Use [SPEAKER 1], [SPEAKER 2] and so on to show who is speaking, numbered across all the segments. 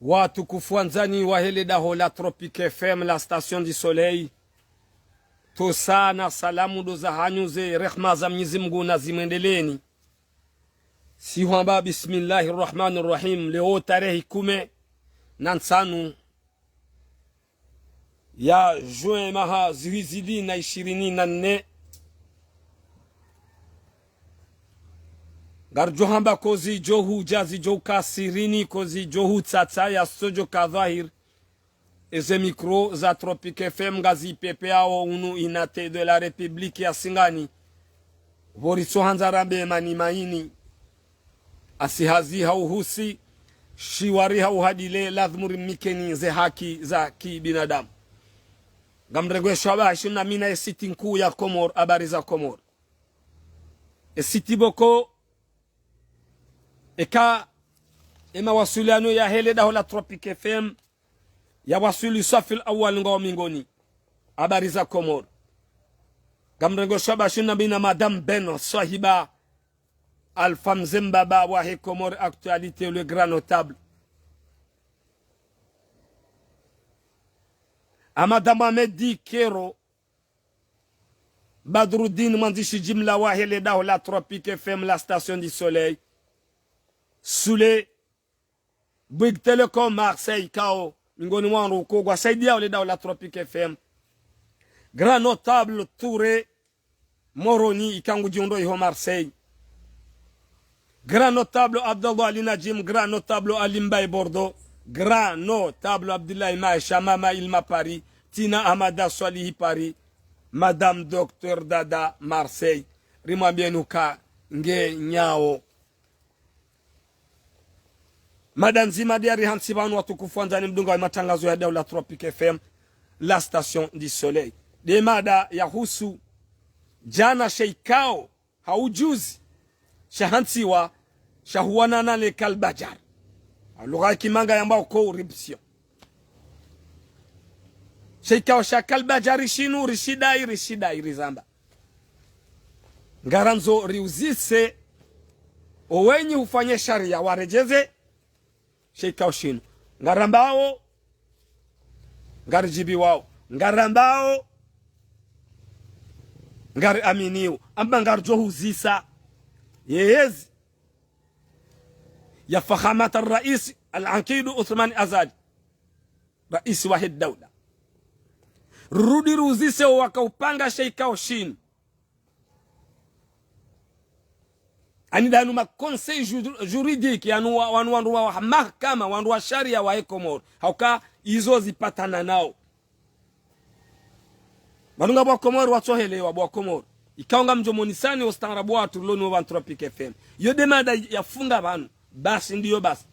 [SPEAKER 1] Watukufu anzani wa hele daho la Tropique FM, la station du soleil. Tosana salamu do za hanyuze rehma za Mwenyezi Mungu na zimwendeleni. Siwamba bismillahirrahmanirrahim. Leo tarehe 15 ya juin maha zihizidi na 24 garjohamba kozi johu jazi joka sirini kozi johu tsatsa ya sojo kadhahir eze mikro za Tropique FM gazi pepe ao unu inate de la Republique ya Singani voriso hanzarambe mani maini asihazi hauhusi shiwari hauhadile lazmuri mikeni ze haki za kibinadamu gamregwe shaba shina mina esiti nkuu ya Komor, habari za Komor esiti boko eka ema wasuliano ya hele daho la Tropique FM ya wasuli safil awal ngo mingoni habari za Komor gamrengo shaba shina bina madame Beno sahiba Alpha Mzembaba wa he Komor, actualité le grand notable a madame Ahmedi Kero Badruddin Mandishi jimla wa hele daho la Tropique FM, la station du soleil Soule Bouygues Telecom Marseille Kao mingoni mwangu kogwa saidia ole dawo la Tropique FM grand notable Touré Moroni ikangu jiondo iho Marseille grand notable Abdallah Ali Najim, grand notable Ali Mbaye Bordeaux, grand notable Abdoulaye Maïcha Mama Ilma Paris, Tina Amada Swalihi Paris, Madame Docteur Dada Marseille rimwambienuka nge nyao Madame Zimadiari Hansibanu watukufu anzani mdunga wa matangazo ya daula Tropique FM, la station du soleil. De mada ya husu jana sheikao haujuzi shahansiwa shahuanana le kalbajar lugha kimanga yambao ko ripsio sheikao shakalbajari shinu rishidai rizamba ngaranzo riuzise owenyi hufanye sharia warejeze sheikao shinu ngarambao ngarjibi wao ngarambao ngari aminiu amba ngarjo huzisa يهز يا فخامة الرئيس العنكيد عثمان أزاج رئيس واحد الدولة رودي روزيسي وكوبانغا شيكاو شين أني دانو ما كونسي جوريديك يانو وانو محكمة وانو شاريا wa Komor hauka izo zipatana nao manunga bwa Komor watohelewa bwa Komor ikaonga mjomonisani ostarabu watu loni wa Tropique FM yo demanda ya funga banu basi ndiyo basi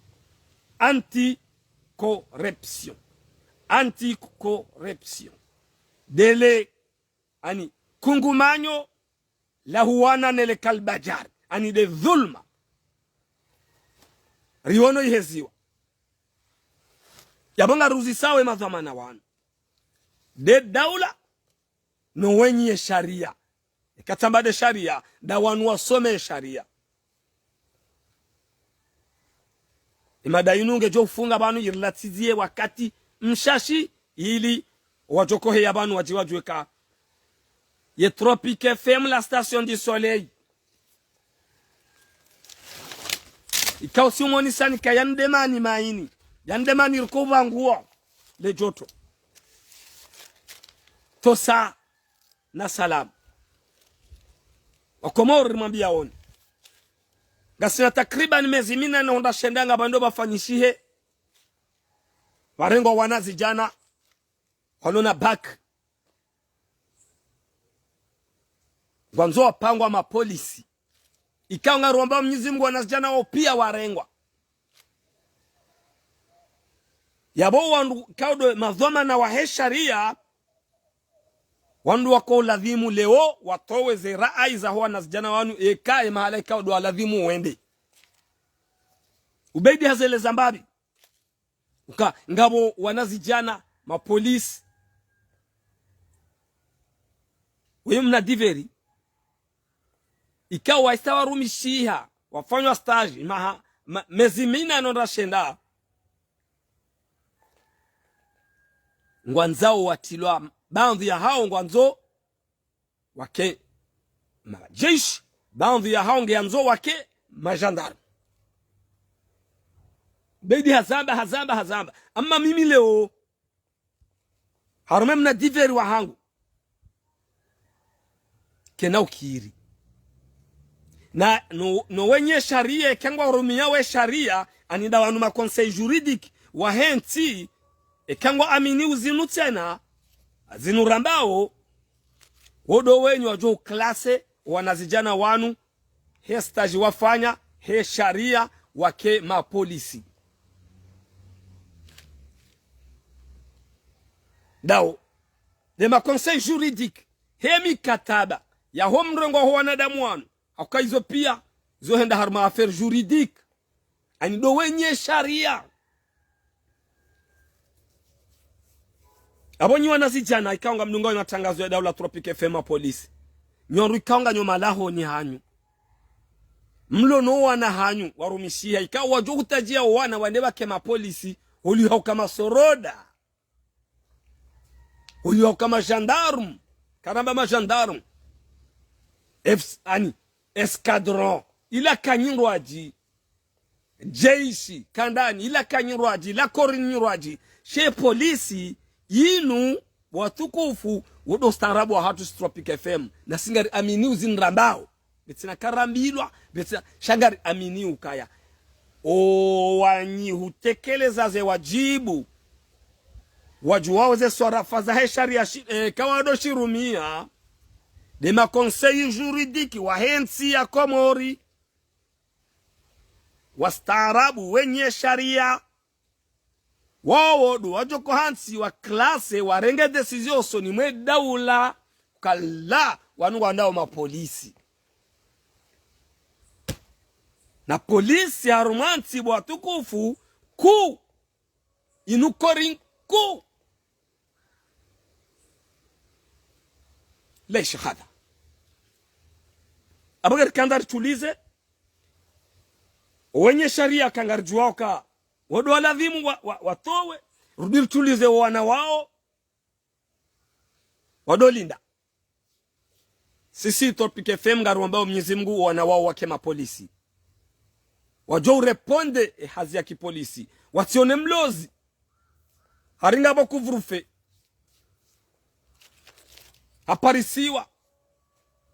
[SPEAKER 1] anti-corruption dele ani kungumanyo la huwana nele kalbajar ani de dhulma riono iheziwa yabonga ruzi sawe madhamana wanu de daula no wenye sharia katambade sharia da wanu wasome sharia imada inunge jo funga banu yirlatizie wakati mshashi ili wajokohe ya banu wajiwajweka ye Tropique FM, la station du soleil ikao siumoni sani ka yandemani maini yandemani rikuba nguo le joto tosa na salamu Wakomori mwambia oni gasina takriban mezi mina na onda shendanga bando bafanyishihe warengo wanazi jana walona back gwanzo wapangwa mapolisi ikawa ngaruamba Mwenyezi Mungu wanazi jana wao pia warengwa yabo wandu kaudo madhoma na wahesharia wandu wako ladhimu leo watowe ze rai za huwa nazijana wanu ekae mahalaika wadu ladhimu wende ubeidi hazele zambabi uka ngabo wanazijana mapolisi wimna diveri ikawa waistawa rumishiha wafanywa stage mezimina anonda shenda ngwanzao watilwa baadhi ya hao ngwanzo wake majeshi, baadhi ya hao ngeanzo wake majandarmu. Beidi hazamba. Ama mimi leo harume mna diveri wa hangu kena ukiri na no wenye sharia kengwa urumia we sharia anida wanu ma conseil juridique wa henti kengwa amini uzinu tena zinu rambao wodo wenyu wajo klase wanazijana wanu he stage wafanya he sharia wake mapolisi dao de ma conseil juridique he mikataba ya homrengo ho wanadamu wanu akaizo pia zo henda harma affaire juridique ani do wenye sharia abonyi wanazijana ikaonga mdungo wa matangazo ya Daula Tropique FM polisi nyoru ikaonga nyoma laho ni hanyu mlo no wana hanyu warumishia ikawa wajo kutajia wana waneba kema polisi uli hao kama soroda uli hao kama gendarme karamba ma gendarme ani escadron ila kanyirwaji jeshi kandani ila kanyirwaji la korinirwaji she polisi yinu watukufu wodo starabu wa hatu Tropique FM na singari amini uzinrambao betina karambilwa betina shangari amini ukaya o wanyi hutekeleza ze wajibu wajuwao ze swarafa za he sharia kawado shirumia de ma conseil juridique wa hensi ya Komori wastaarabu wenye sharia wawodu wajoko hansi wa klase warenge decision so ni mwe daula kala wanu wandao mapolisi na polisi ya romansi watukufu ku inukorin ku ليش هذا أبغى كندر توليزه wenye sharia kangarjuoka wado walazimu watowe rudil tulize wana wao wadolinda sisi Tropique FM ngaru ambao Mwenyezi Mungu wana wao wake mapolisi wajo reponde hazi ya kipolisi watione mlozi haringa abo kuvrufe aparisiwa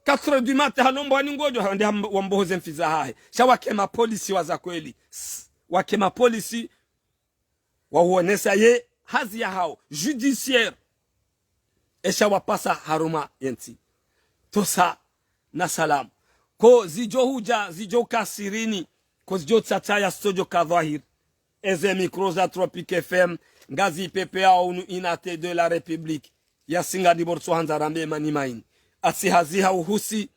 [SPEAKER 1] 4 du matin hanombo aningojo hande wambohoze mfiza hae shawake mapolisi waza kweli wake mapolisi wahuonesa ye hazi ya hao judiciaire esha wapasa haruma yenti tosa na salamu ko zijo huja zijo kasirini ko zijo tsataya studio kadhahir eze micro za Tropique FM ngazi PPA unu inate de la République ya singa di borso hanzarambe manimaini asihaziha uhusi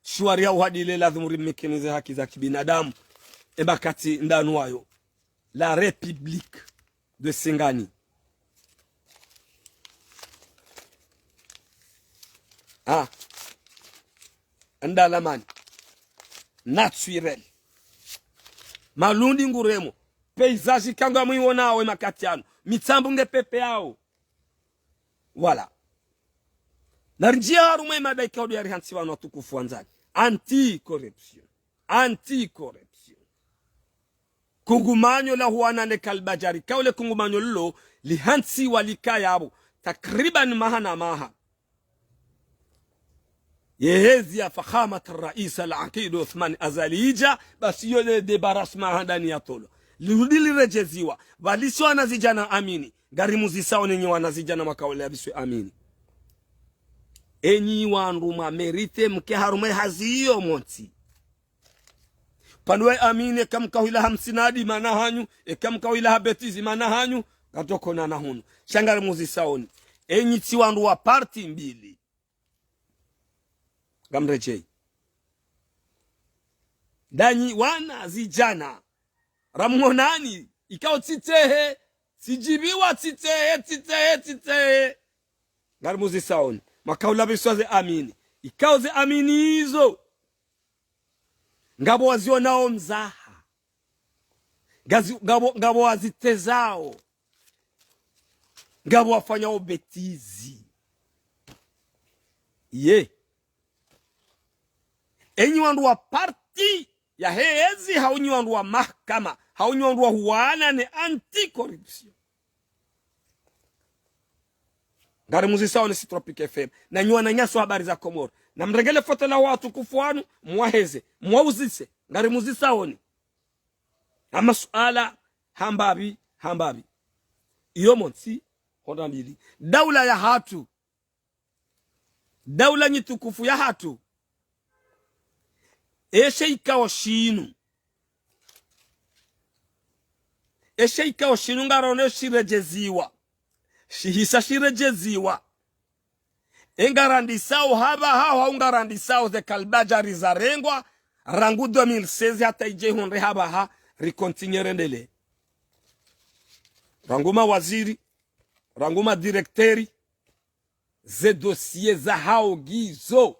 [SPEAKER 1] shwaria uhadile lazimuri mekenize haki za kibinadamu ebakati ndanu wayo la République de Singani ndalamani naturel malundi nguremo paysage kanga mwiona we makatiano mitambu nge pepe yao voilà narjia harume madaika odi yari hansi wanu watukufu wanzani anti-corruption kungumanyo la huwana le kalbajari kaule kungumanyo lilo lihansi walika yabo takriban maha yehezi ya fakhamat rais al-Aqid Uthman Azalija basi yole debaras mahadani ya tolo lirudili rejeziwa walisho wanazijana amini garimu zisao nenye wanazijana makaule abiswe amini enyi wanruma merite mke harume haziyo monti panwe amine kam kawila hamsinadi manahanyu kam kawila habetizi manahanyu gatoko na nahunu shangari muzisaoni enyi tiwanru wa parti mbili gamrejei danyi wana zijana ramonani ikao titehe sijibiwa titehe ngari muzisaoni makaula biswaze amini ikauze amini hizo ngabo wazionao mzaha ngabo wazitezao ngabo wafanya obetizi ye enyi wandu wa parti ya hezi haunyi wandu wa mahkama haunyi wandu wa huwana ni anti-corruption ngari muzisao ni Tropic FM na nyua na nyaso habari za Komoro na mregele foto la watu kufuanu mwaheze mwauzise ngari muzisao ni ama suala hambabi iyo monsi honda mbili daula ya hatu daula nyitukufu ya hatu eshe ikao shinu ngarone shirejeziwa shihisa shirejeziwa engarandisao haba hao ungarandisao ze kalbajari za rengwa rangu 2016 hata ije honre haba ha rikontinyere ndele ranguma waziri ranguma direkteri ze dossier za hao gizo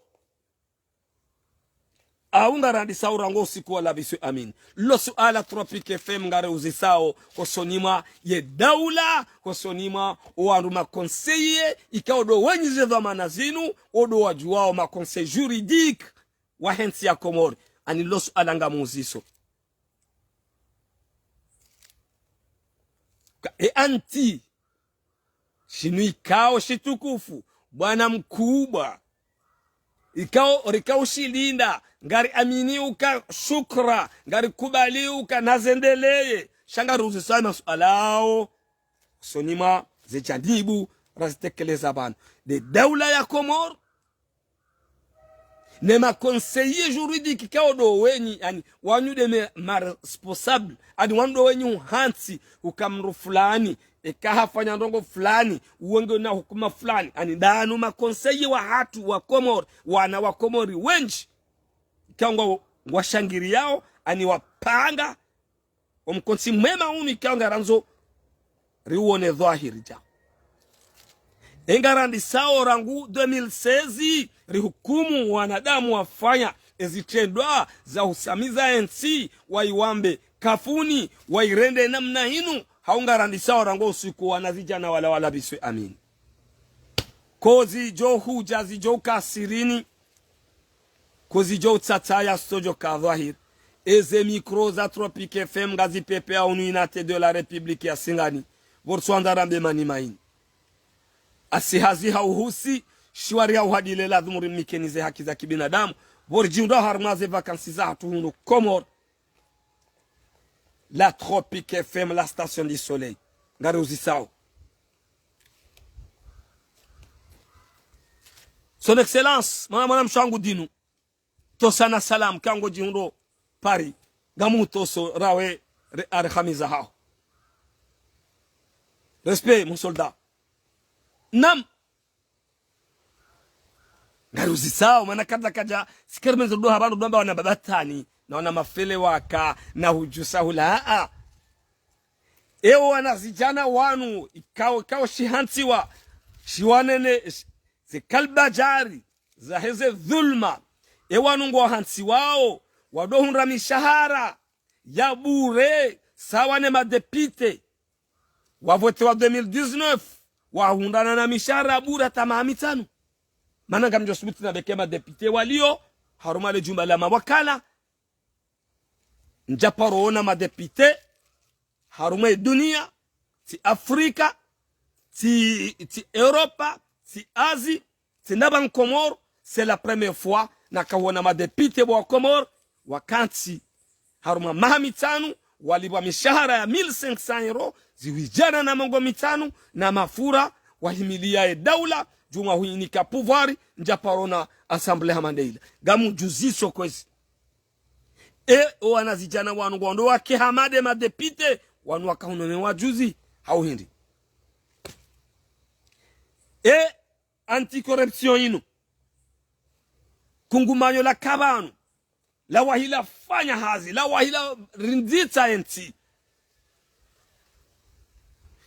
[SPEAKER 1] aunga randisa urango usiku wala bisu amin lo suala Tropic FM ngare uzisao kosonima ye daula kosonima oandu makonseye ikaodo wenyize dhamana zinu odo wajuao makonseye juridique wa hensi ya Komoro ani lo suala nga muziso anti shinu ikao shitukufu bwana mkubwa ikao shilinda ngari aminiuka shukra ngari kubaliuka nazendeleye shangari uzisai masualao sonima zechandibu razitekeleza bana de daula ya Komoro ne ma conseiller juridique kaodo wenyi yani wanyude me responsable adi wando wenyi hansi ukamru fulani ekahafanya ndongo fulani uwenge na hukuma fulani ani danu ma conseiller wa hatu wa Komoro wana wa Komori wenji kangwa washangiri yao ani wapanga omkonsi mwema uni kanga ranzo riwone dhahiri ja engarandi sao rangu 2016 rihukumu wanadamu wafanya ezitendwa za usamiza NC waiwambe kafuni wairende namna hinu haungarandi sao rangu usiku wanazijana wala biswe amin kozi jo huja zijo kasirini kozi jo tsataya sojo ka dhahir eze mikro za Tropic FM gazi pepe a unité de la République ya Singani vortswandarambe mani maini asihazi hauhusi shwari ya uhadile la dhumuri mikenize haki za kibinadamu vorjiunda harmaze vakansi za hatuhunu Komoro la Tropic FM la station du soleil ngari uzisao son excellence mwana mshangu dinu tosana salam kango jiundo Paris gamu toso rawe ar khamiza hao respect mon soldat nam ngaruzi sao maana kadha kaja sikermenzo do habano domba wana babatani na wana mafele waka na hujusa hula ewo wana zijana wanu ikao shihantiwa shiwanene ze kalbajari za heze dhulma ewanu ngo hansi wao wadohunra mishahara ya bure sawa ne madepite wavote wa 2019 wahundana na mishahara bure tamami tano maana ngamjo subuti na bekema depute walio harumale jumba la mawakala njaparona madepite harume dunia ti Afrika ti Europa ti Asie ti naban Komoro c'est la première fois na kawona madepite wa Komoro wakanti haruma mahamitanu walibwa mishahara ya 1500 euro ziwijana na mongo mitanu na mafura wahimilia daula juma huinika pouvoir njaparona assemblée hamandeila gamu juziso kwezi wanazijana wanu gondo wake hamade madepite wanu wakahunone wajuzi hauhindi anti-corruption inu kungumanyo la kabanu la wahila fanya hazi la wahila rindita enti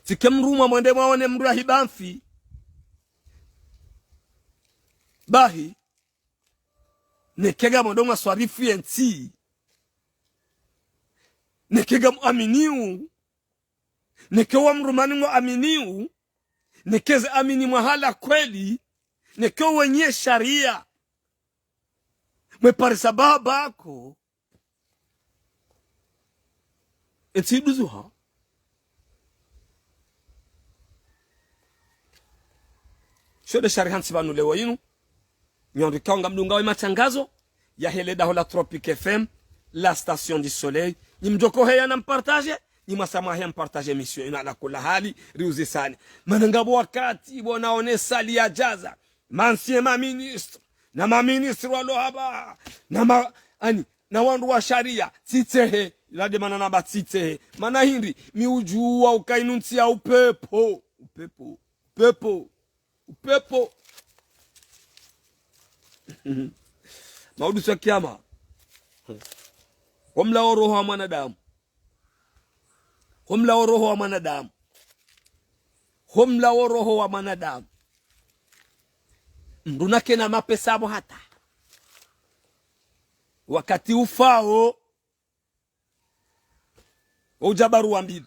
[SPEAKER 1] tikemruma mwende mwaone mru hibamfi bahi nekega mwendonga swarifu enti nekega aminiu nekewa mrumani mwa aminiu nikeze amini mwahala kweli neko wenye sharia mweparisa babako etiduzuha shode sharia hansi banu lewo yinu nyondi kaunga mdunga wa matangazo ya Heleda Hola Tropique FM, la station du soleil. Ni mjoko heya na mpartage, ni masama heya mpartage mission. Ina ala kula hali, riuzi sani. Manangabo wakati, bonaone sali ya jaza. Mansiye ma ministre, na ma ministre walo haba, na wandu wa sharia, titehe, ilade manana ba titehe. Mana hindi, mi ujua ukainuntia upepo. Upepo. Maudu sa kiyama humla roho wa mwanadamu, humla roho wa mwanadamu, humla roho wa mwanadamu. Mdunake na mapesabo hata wakati ufao ujabaru wa mbili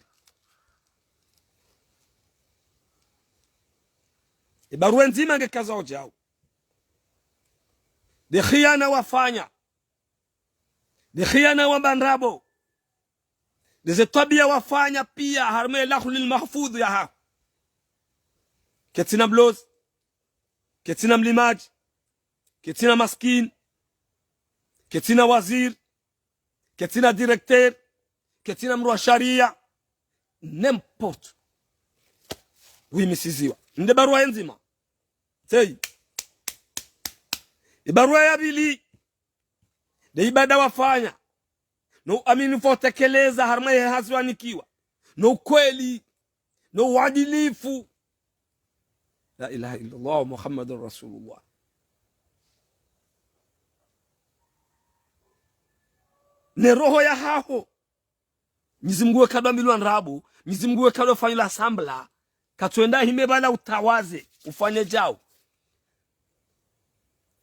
[SPEAKER 1] ibaru nzima ngekaza ojao de khiyana wafanya de khiyana wa bandrabo de tabia wafanya pia harme lahul mahfudh ya ha ketina bloz ketina mlimaj ketina maskin ketina wazir ketina directeur ketina mru wa sharia n'importe wimisiziwa nde barua nzima sei ibarua ya bili de ibada wafanya no amini fotekeleza harma ya hazwanikiwa no kweli no uadilifu. La ilaha illallah Muhammadur Rasulullah. Ne roho ya haho mizimguwe kadwa milwan rabu, mizimguwe kadwa fanyula sambla katuenda himebala utawaze ufanye jao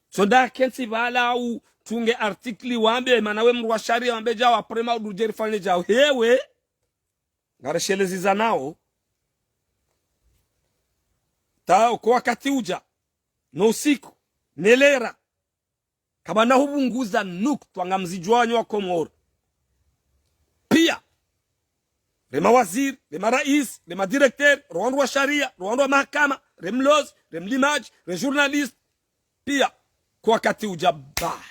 [SPEAKER 1] sonda kensi bala au tunge artikli wambe manawe mru wa sharia wambe jao aprema udujeri fanye jao hewe ngareshelezi za nao ta kwa wakati uja no usiku nelera kabana hubunguza nuktu anga mzijuanyo wa Komoro pia rema wazir, rema rais, rema directeur, rwandu wa sharia, rwandu wa mahakama, remloz, remlimaj, rejournalist pia kwa wakati ujaba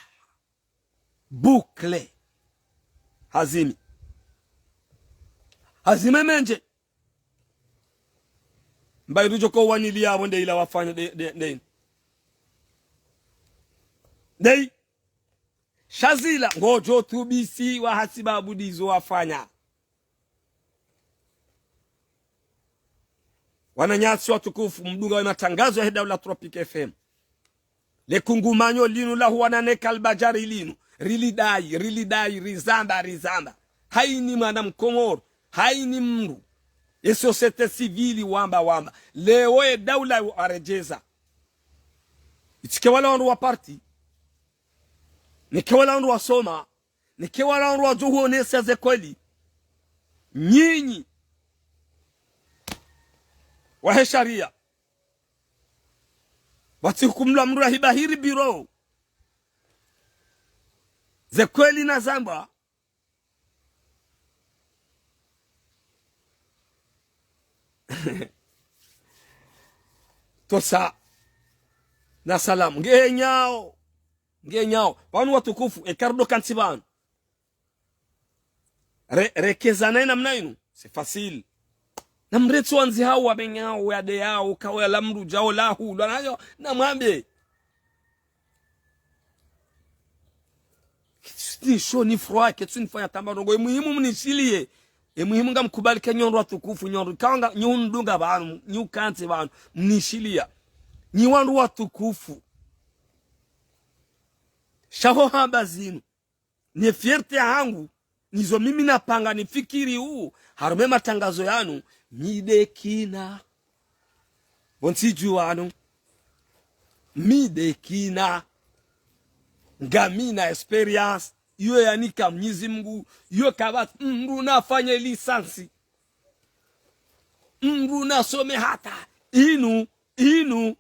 [SPEAKER 1] bukle hazimi menje mbai rujo ko wanili ya wonde ila wafanya dei shazila ngojo tubisi wa hasiba budizo wafanya wananyasi watukufu mdunga wa matangazo ya Heleda Hola Tropique FM lekungumanyo linu la huwanane kalbajari linu rilidai rizamba haini mwana mkomoro haini mru e societe civili wamba leo daula arejeza itike wala wandu wa parti nike wala wandu wa soma nike wala wandu wa juhu nesa ze kweli nyinyi wahe sharia wati hukumla mru hibahiri biro ze kweli na zamba tosa na salam ngenyao wanu watukufu ekardo kansibanu rekezana namna inu c'est facile na mretu wanzi hao wabenyao yade yao kawa la mru jao lahu lanayo na mwambe ni show ni froid ketsu nifanya tambano go muhimu mnishilie muhimu ngamkubali kenyondo watukufu nyondo kanga nyundunga banu nyukanti banu mnishilia ni wandu watukufu shaho hamba zinu ni fierte yangu nizo mimi napanga nifikiri huu harume matangazo yanu midekina bonsiju wanu midekina ngamina experience iyo yanika Mwenyezi Mungu iyo kabat mru nafanya lisansi mru nasome hata inu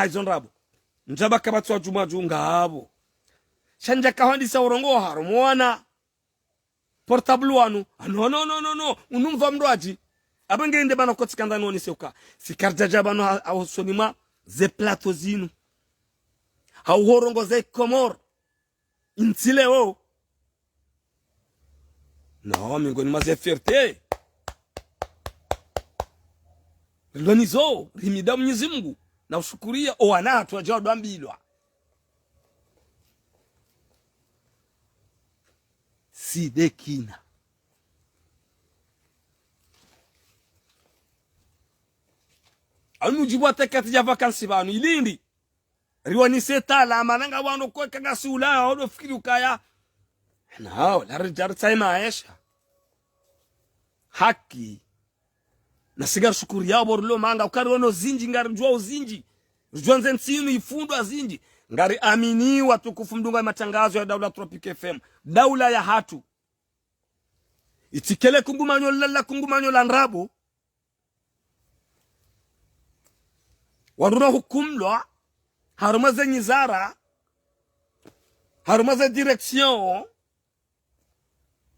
[SPEAKER 1] izo nrabo njaba kabatwa juma junga abo shanja kahondisa urongo haro mwana portable wanu no unumva mrwaji abange inde bana kotsikanda noni seuka sikarjaja bano awsonima ze plateau zinu horongo ze komor intile o no mingoni maze fierté lonizo rimida Mwenyezi Mungu na ushukuria owanatu ajao ambilwa si dekina anujibu atakati ya vakansi banu ilindi riwani setala mananga wano kwa kanga sula odo fikiri ukaya nao la rijar taima aisha haki na sigar shukuri yao borlo manga ukari wano zinji ngari jua uzinji juanze nsinu ifundwa zinji ngari amini watukufu mdunga matangazo ya Daula Tropic FM daula ya hatu itikele kungumanyo la nrabo waruna hukumlwa harumaze nyizara harumaze direction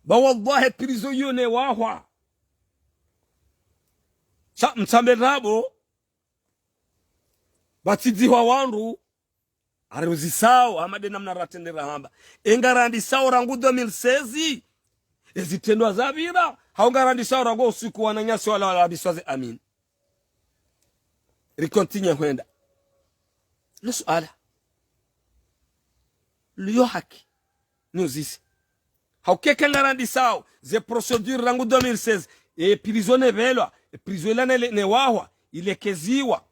[SPEAKER 1] ba wallahi prison yone wahwa mtambe rabo batidziwa wandu aruzisao amade namna ratendera hamba engarandi sao rangu 2016 ezitendwa zabira haungarandi sao rangu usiku wananyasi wala biswaze amin rikontinye huenda nusuala liyo haki nuzisi haukeke ngarandi sao ze procedure rangu 2016 prisonne velwa prisonne ne wahwa ilekeziwa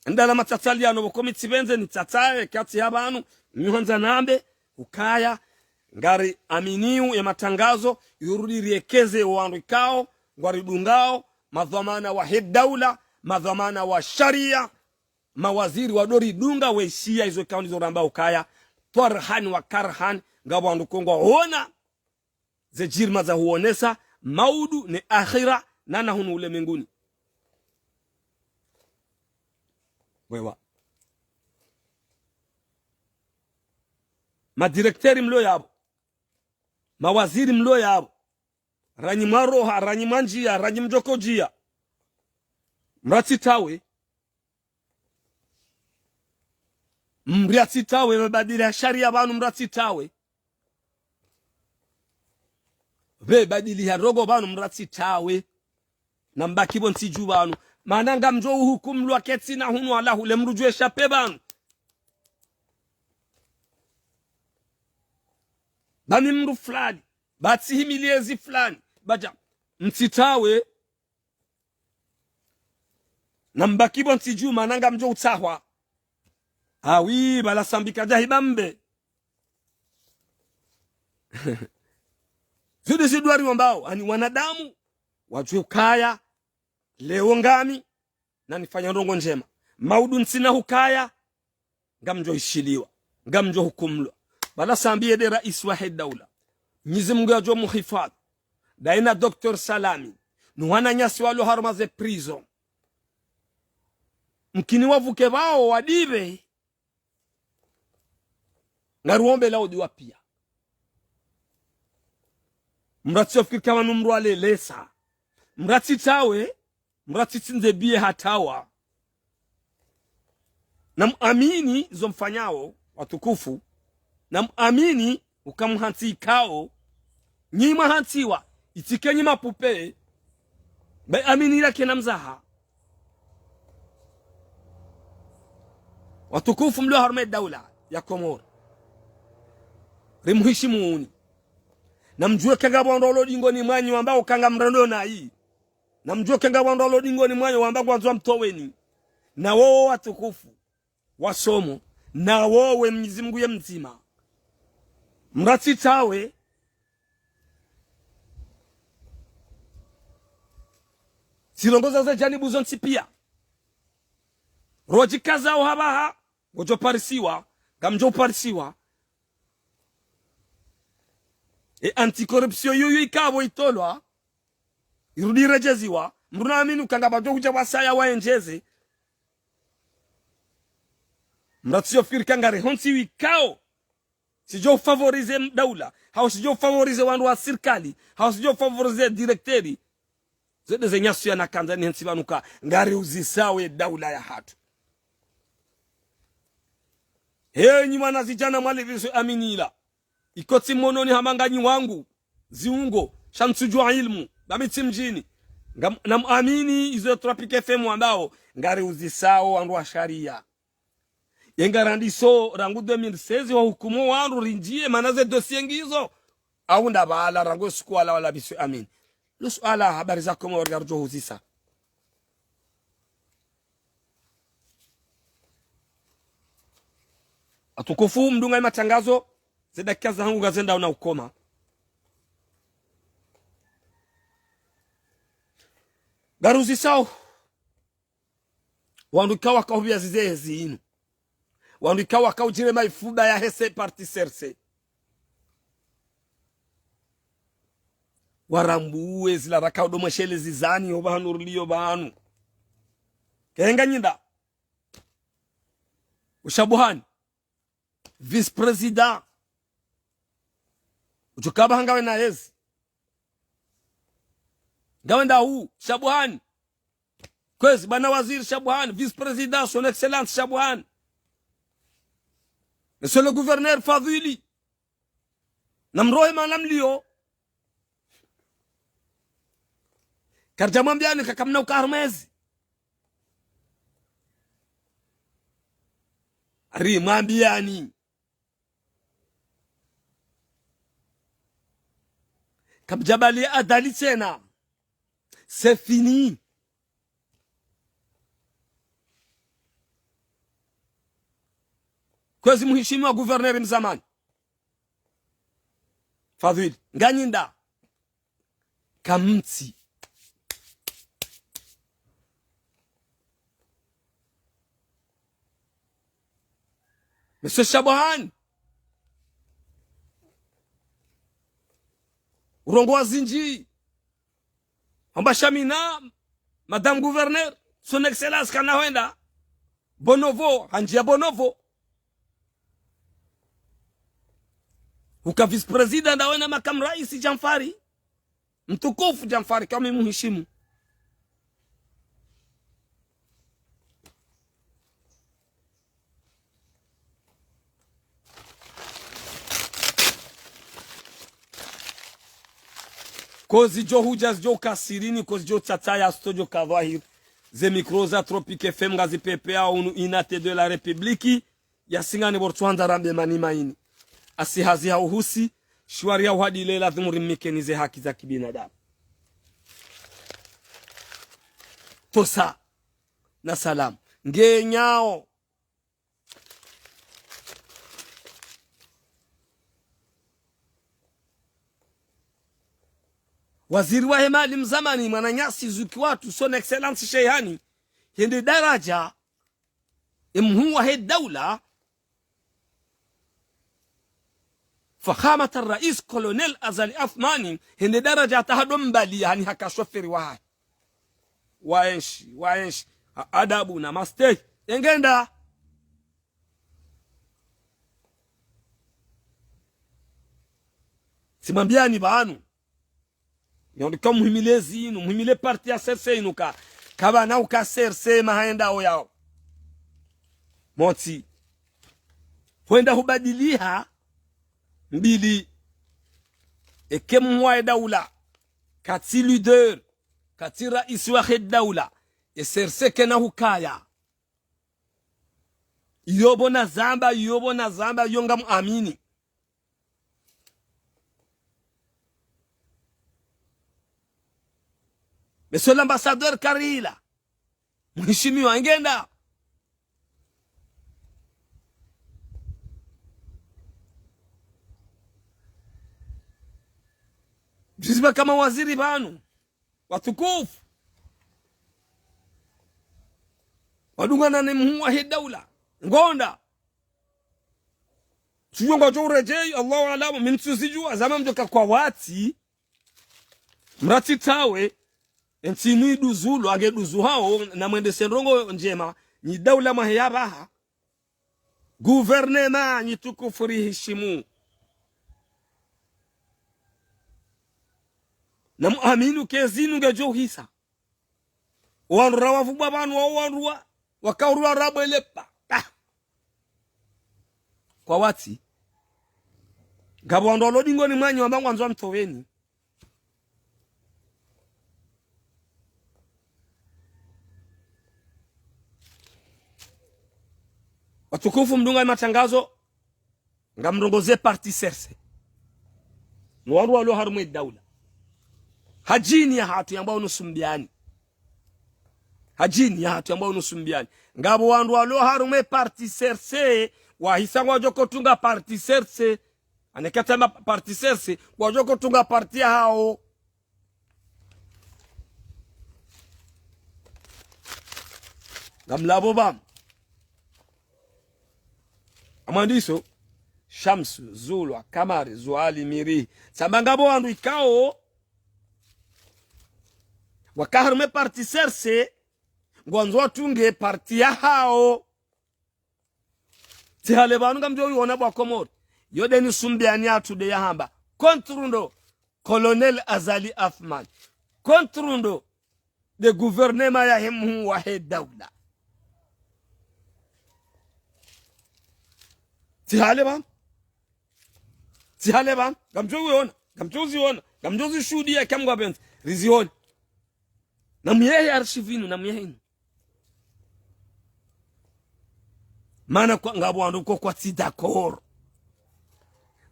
[SPEAKER 1] ndala matatali ano bokomiti benze ni tataye kati y'abantu nyuhanza nambe ukaya ngari aminiu ya matangazo yurudi riekeze wandu ikao ngwari dungao madhamana wa daula madhamana wa sharia mawaziri wa dori dunga weshia hizo kaunti zoramba ukaya torhan wa karhan ngabo wandu kongo ona ze jirma za huonesa maudu ni akhira nana hunu ule mbinguni wewa madirekteri mlo yabo mawaziri mlo yabo ranyi maroha ranyi manjia ranyi mjokojia mratitawe mratitawe mabadili sharia banu mratitawe be badili ya rogo banu mratitawe na mbaki bonsi jubanu mananga mjo hukumlwa ketsi na hunu ala hule mrujwe shape banu bani mru fulani bati himiliezi fulani baja mtitawe na mbaki bonsi juu mananga mjo utahwa awi bala sambika jahibambe zude sidwari wambao ani wanadamu wajwe ukaya leo ngami na nifanya ndongo njema maudu nsina hukaya ngamjo ishiliwa ngamjo hukumlwa bala sambie de rais wa daula Mwenyezi Mungu ajo muhifadhi daina Dr. Salami nuwana nyasi walo harumaze prison mkini wavuke bao wadive ngaruombe lao diwa pia mrati ofikiri kama numruale lesa mrati tawe mrati tinze bie hatawa na muamini zomfanyao watukufu na muamini ukamhanti kao nyima hantiwa itike nyima pupe be amini lake na mzaha watukufu mlio harume daula ya Komoro rimuhishimuni na mjue kenga bondolo dingoni mwanyi ambao kanga mrando na hii na mjue kenga bondolo dingoni mwanyi ambao kwanza mtoweni na wao watukufu wasomo na wowe Mwenyezi Mungu ye mzima mrati tawe silongoza za janibu zonsi pia roji kaza uhabaha gojo parisiwa gamjo parisiwa anti-corruption yuyu ikabo itolwa irudi rejeziwa mruna aminu kanga bato kuja wasaya waenjeze mratio fikiri kanga rehonsi wikao sijo favorize daula hao sijo favorize wandu wa serikali hao sijo favorize directeri zede zenyasu ya nakanda ni hensi banuka ngari uzisawe daula ya hatu nyima na zijana mwale visu aminila ikoti mononi hamanganyi wangu ziungo shamsujua ilmu babiti mjini na muamini izo Tropic FM ambao ngari uzisao wandu wa sharia yengarandiso rangu 2016 wa hukumu wandu rinjie manaze dosie ngizo au ndabala rangu sikuala wala bisu amini lo suala habari zako mwa wargarjo huzisa atukufu mdunga matangazo zedakika zangu gazenda una ukoma garuzi sao wandu kawa kahubia zizezi inu wandu kawa kaujire maifuba ya hese parti serse warambuwe zila rakao domashele zizani obahanu urliyo bahanu kenga nyinda ushabuhani vice-president uchukaba hangawe na hezi ngawenda huu Shabuhani kwezi bana waziri Shabuhani vice-president son excellence Shabuhani monsieur le gouverneur Fadhili namrohe manamlio karjamambiani kakamna ukarmezi ari mambiani kabjabali adali tena c'est fini kwezi mheshimiwa gouverneur mzamani Fadhili nganyinda kamti Monsieur Shabuhani urongo wa zinji amba shamina madame gouverneur son excellence kana wenda bonovo hanjia bonovo uka vice president na wena makamu rais Jamfari mtukufu Jamfari kama muheshimu kozi jo hujas jo kasirini kozi jo tataya studio kavahir ze mikroza Tropic FM gazi PPA unu inate de la Republiki ya singane bortuanda rambe mani maini asihazi hauhusi shwari ya uhadi ile lazima rimikenize haki za kibinadamu tosa na salamu ngenyao waziri wa hemali mzamani mwananyasi zuki watu son excellence Shehani hende daraja imhuwa he daula فخامة الرئيس كولونيل أزالي أثماني هند درجة تهدم بالي يعني هكا شوفيري واحد وإنش أدابونا ماستي ينجندا simambiani banu yondika muhimile zinu muhimile parti ya serse inuka kaba na uka serse mahaenda oyao moti huenda hubadiliha mbili ekemwa daula kati leader kati rais wa daula eserse kena hukaya yobo na zamba yonga muamini Monsieur l'ambassadeur Karila mheshimiwa ngenda Jisiba kama waziri banu watukufu wadungana ni mhuwa he daula ngonda siyonga jo rejei Allahu alamu mintusijua zama mjoka kwa wati mrati tawe ntini duzulu age duzu hao na mwende senrongo njema ni daula mahiyabaha gouvernement ni tukufuri hishimu na muaminu kezinu ngejo hisa wanra wafu babanu wa wanrua wakaurua rabo elepa kwa wati ngabo ndolo dingo ni mwanyi wambangu anzwa mtoweni watukufu mdunga matangazo ngamrongoze parti serse nwaru walo harumu daula hajini ya hatu ambao nusumbiani hajini ya hatu ambao nusumbiani ngabo wandu walo harumu parti serse wahisangwa joko tunga parti serse anekatama parti serse wajoko tunga parti hao ngamlabo bam amandiso Shamsu Zulwa Kamari Zuali Miri sambangabo wandu ikao wakaharume parti serse ngwanzo tunge parti ya hao tihale banu ngamjo yona bwa komori yode ni sumbiani atude ya hamba kontrundo Colonel Azali Afman kontrundo de gouvernement ya hemu wa he daula tihale bam gamjo yona gamjo ziona gamjo zishudi ya kamgwa benz riziona na myehe archivinu na myehe mana kwa ngabo wandu kwa tidakor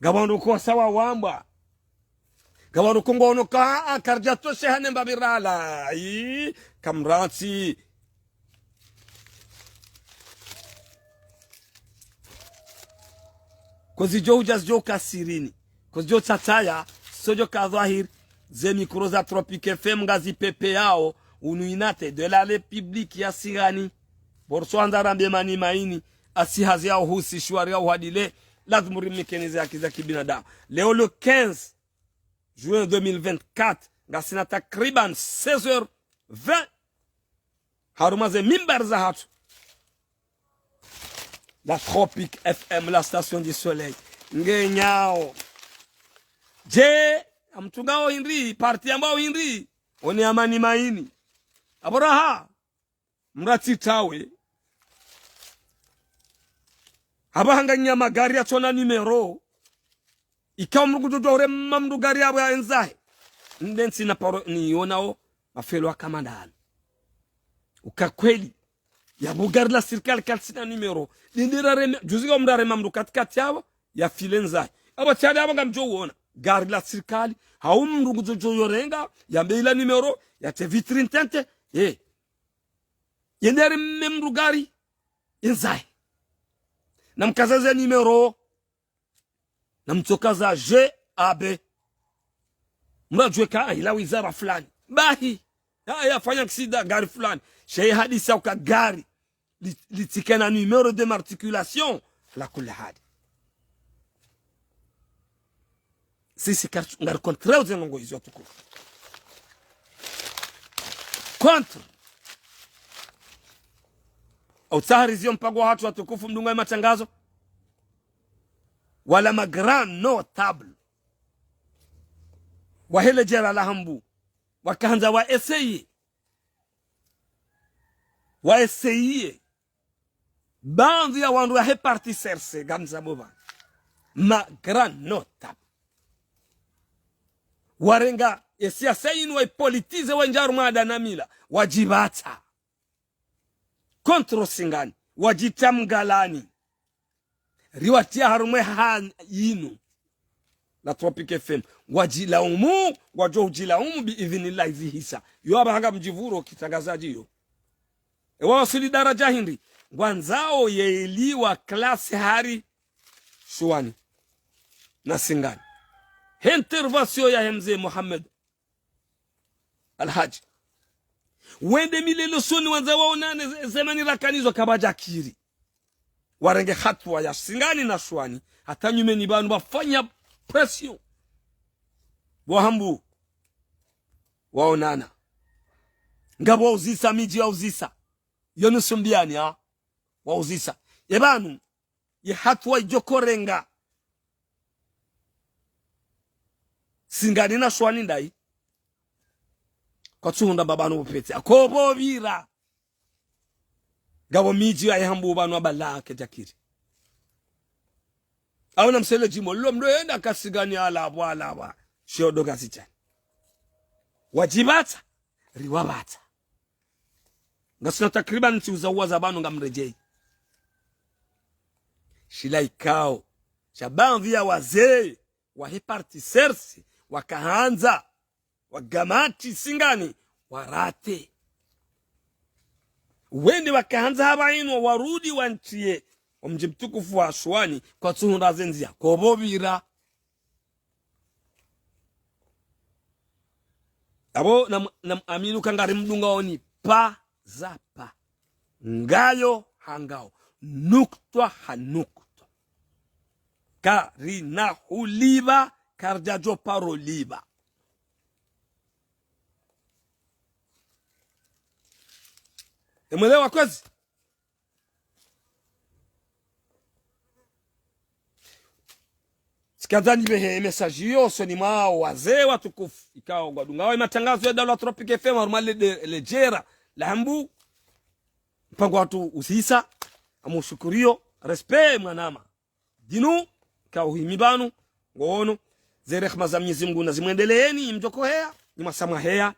[SPEAKER 1] ngabo wandu kwa sawa wamba ngabo wandu ngono ka karjato shehane mbabirala kamrati kozi jo kasirini kozi jo tataya sojo ka dhahir zemi kuroza Tropique FM ngazi pepe yao unuinate de la République ya Sirani borso andarambe mani maini asihazi yao husi shwari yao hadile lazima rimikenize haki za kibinadamu leo le 15 juin 2024 ngasina takriban 16h20 harumaze mimbar za hatu la Tropique FM la station du soleil ngenyao je amtungao hindri parti ambao hindri oni amani maini aboraha mrati tawe abahanganya magari ya tona numero ikaw mrugudore mamdu gari abo ya enzahe ndensi na paro ni yonao mafelo akamandana ukakweli ya bugari la serikali kalsina numero ndira juziga mdare mamdu katikati yabo ya filenzahe abo chade abo ngamjo wona gari la serikali haumruguzo yorenga ya mbela numero ya te vitrine tente yendere memru gari enzahe na mkazaze numero na mtokaza JAB mrajwe ka ila wizara fulani bahi ya fanya ksida gari fulani shay hadisa uka gari litikana numero de matriculation la kula hadi sisi ngar kontrao zengo hizo tuko contre au tahrizio mpango watu watukufu mdunga matangazo wala magran notable wahele jera la hambu wakaanza wa essaye baadhi ya wandu wa parti serse gamza boba magran notable warenga siasa inu wa politize wa njaru mada na mila wajibata kontro singani wajitamgalani riwatia harume han yinu la Tropique FM wajilaumu wajojilaumu biidhnillah hisa yo abahanga mjivuro kitangazaji yo wasili daraja hindi ngwanzao yeiliwa klasi hari shuani na singani intervention ya mzee Muhammad Alhaji wende milelo soni wanza wao nane zemani rakanizo kabaja kiri warenge hatua ya singani na shwani hata nyumeni banu bafanya pression wahambu waonana ngabo uzisa miji ya uzisa yonu sumbiani ha wa uzisa yebanu ye hatua ijokorenga singani na shwani ndai kwa tuhunda babanu bupete akobo vira ngabo miji ya hambu banu abalake jakiri awuna msele jimo lo mdoenda kasigani alabwa shodo kasichani wajibata riwabata ngasina takriban ntiuzawa zabanu ngamrejei shila ikao shabanvi ya wazee waheparti sersi wakahanza wagamati singani warate wende wakahanza habainu warudi wanchie omjibtukufu wa shwani kwa tuhunda zenzia kobobira abo na aminu kangari mdunga oni pa zapa ngayo hangao nuktwa hanukto karina huliba karjajo paroliba emwelewa kwezi sikadhani behe message yose ni mao wazee watukufu ikao gwadungawa matangazo ya Daula Tropic FM normale lejera lambu mpango watu usisa amushukurio respect mwanama dinu kao himibanu ngono zere rehema za Mwenyezi Mungu na zimwendeleeni mjoko hea ni masama hea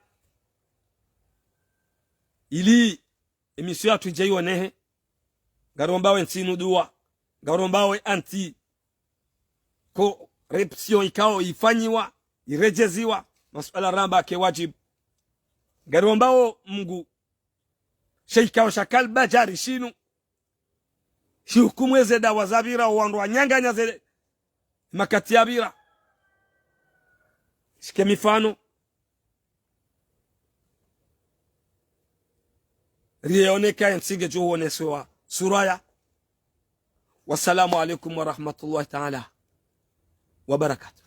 [SPEAKER 1] ili emission yatu ijaiwa nehe garombawe nsinu dua garombawe anti ko repsio ikao ifanyiwa irejeziwa masuala ramba ke wajib garombao Mungu sheikao shakal bajari shinu shi hukumweze dawa zabira wandu wanyanganya zile makati ya bira shike mifano rioneka ensige juhoneswa suraya. Wassalamu alaikum wa rahmatullahi ta'ala wa barakatuh.